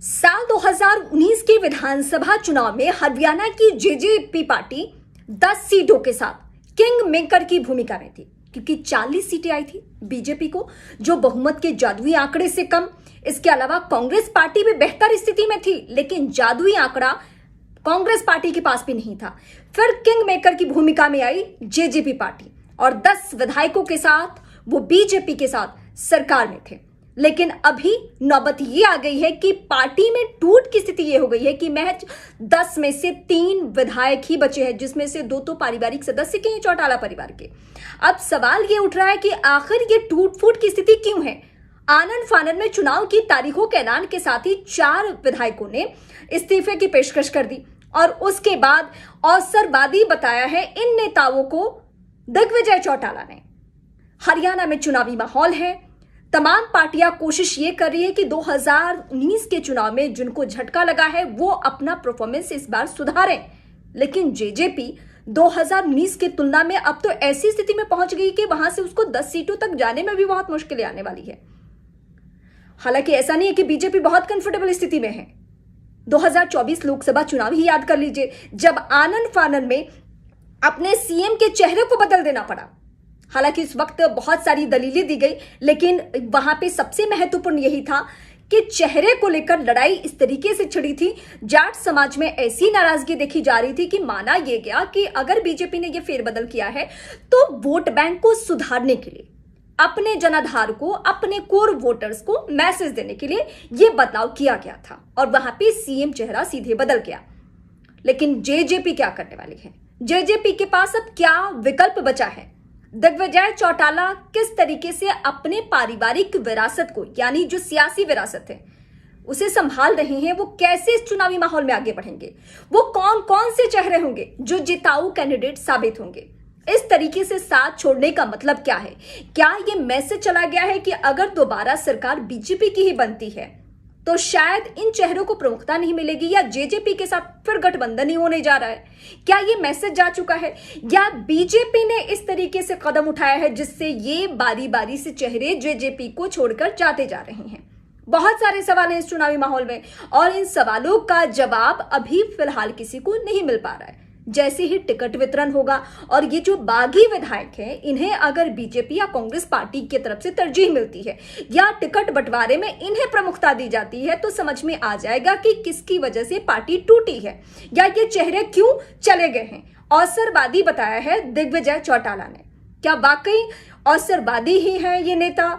साल 2019 के विधानसभा चुनाव में हरियाणा की जेजेपी पार्टी 10 सीटों के साथ किंग मेकर की भूमिका में थी, क्योंकि 40 सीटें आई थी बीजेपी को, जो बहुमत के जादुई आंकड़े से कम। इसके अलावा कांग्रेस पार्टी भी बेहतर स्थिति में थी, लेकिन जादुई आंकड़ा कांग्रेस पार्टी के पास भी नहीं था। फिर किंग मेकर की भूमिका में आई जेजेपी पार्टी और 10 विधायकों के साथ वो बीजेपी के साथ सरकार में थे। लेकिन अभी नौबत ये आ गई है कि पार्टी में टूट की स्थिति ये हो गई है कि महज 10 में से 3 विधायक ही बचे हैं, जिसमें से 2 तो पारिवारिक सदस्य के, चौटाला परिवार के। अब सवाल ये उठ रहा है कि आखिर ये टूट फूट की स्थिति क्यों है। आनन फानन में चुनाव की तारीखों के ऐलान के साथ ही 4 विधायकों ने इस्तीफे की पेशकश कर दी और उसके बाद अवसरवादी बताया है इन नेताओं को दिग्विजय चौटाला ने। हरियाणा में चुनावी माहौल है, तमाम पार्टियां कोशिश ये कर रही है कि 2019 के चुनाव में जिनको झटका लगा है वो अपना परफॉर्मेंस इस बार सुधारें। लेकिन जेजेपी 2019 की तुलना में अब तो ऐसी स्थिति में पहुंच गई कि वहां से उसको 10 सीटों तक जाने में भी बहुत मुश्किलें आने वाली है। हालांकि ऐसा नहीं है कि बीजेपी बहुत कंफर्टेबल स्थिति में है। 2024 लोकसभा चुनाव ही याद कर लीजिए, जब आनन फानन में अपने सीएम के चेहरे को बदल देना पड़ा। हालांकि इस वक्त बहुत सारी दलीलें दी गई, लेकिन वहां पे सबसे महत्वपूर्ण यही था कि चेहरे को लेकर लड़ाई इस तरीके से छिड़ी थी। जाट समाज में ऐसी नाराजगी देखी जा रही थी कि माना यह गया कि अगर बीजेपी ने यह फेरबदल किया है तो वोट बैंक को सुधारने के लिए, अपने जनाधार को, अपने कोर वोटर्स को मैसेज देने के लिए यह बदलाव किया गया था और वहां पे सीएम चेहरा सीधे बदल गया। लेकिन जेजेपी क्या करने वाली है? जेजेपी के पास अब क्या विकल्प बचा है? दिग्विजय चौटाला किस तरीके से अपने पारिवारिक विरासत को, यानी जो सियासी विरासत है, उसे संभाल रहे हैं? वो कैसे इस चुनावी माहौल में आगे बढ़ेंगे? वो कौन कौन से चेहरे होंगे जो जिताऊ कैंडिडेट साबित होंगे? इस तरीके से साथ छोड़ने का मतलब क्या है? क्या ये मैसेज चला गया है कि अगर दोबारा सरकार बीजेपी की ही बनती है तो शायद इन चेहरों को प्रमुखता नहीं मिलेगी, या जेजेपी के साथ फिर गठबंधन ही होने जा रहा है? क्या ये मैसेज जा चुका है, या बीजेपी ने इस तरीके से कदम उठाया है जिससे ये बारी बारी से चेहरे जेजेपी को छोड़कर जाते जा रहे हैं? बहुत सारे सवाल हैं इस चुनावी माहौल में और इन सवालों का जवाब अभी फिलहाल किसी को नहीं मिल पा रहा है। जैसे ही टिकट वितरण होगा और ये जो बागी विधायक हैं, इन्हें अगर बीजेपी या कांग्रेस पार्टी की तरफ से तरजीह मिलती है या टिकट बंटवारे में इन्हें प्रमुखता दी जाती है, तो समझ में आ जाएगा कि किसकी वजह से पार्टी टूटी है या ये चेहरे क्यों चले गए हैं। अवसरवादी बताया है दिग्विजय चौटाला ने। क्या वाकई अवसरवादी ही है ये नेता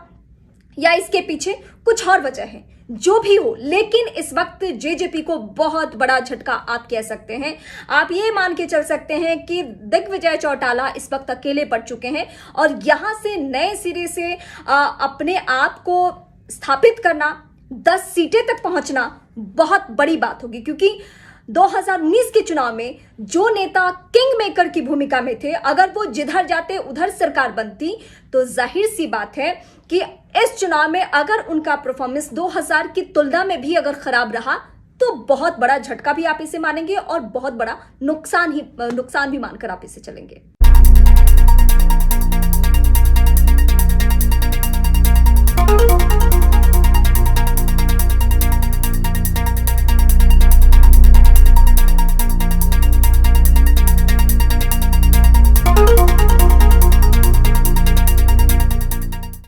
या इसके पीछे कुछ और वजह है? जो भी हो, लेकिन इस वक्त जेजेपी को बहुत बड़ा झटका आप कह सकते हैं। आप ये मान के चल सकते हैं कि दिग्विजय चौटाला इस वक्त अकेले पड़ चुके हैं और यहां से नए सिरे से अपने आप को स्थापित करना, 10 सीटें तक पहुंचना बहुत बड़ी बात होगी, क्योंकि 2019 के चुनाव में जो नेता किंग मेकर की भूमिका में थे, अगर वो जिधर जाते उधर सरकार बनती, तो जाहिर सी बात है कि इस चुनाव में अगर उनका परफॉर्मेंस 2000 की तुलना में भी अगर खराब रहा तो बहुत बड़ा झटका भी आप इसे मानेंगे और बहुत बड़ा नुकसान भी मानकर आप इसे चलेंगे।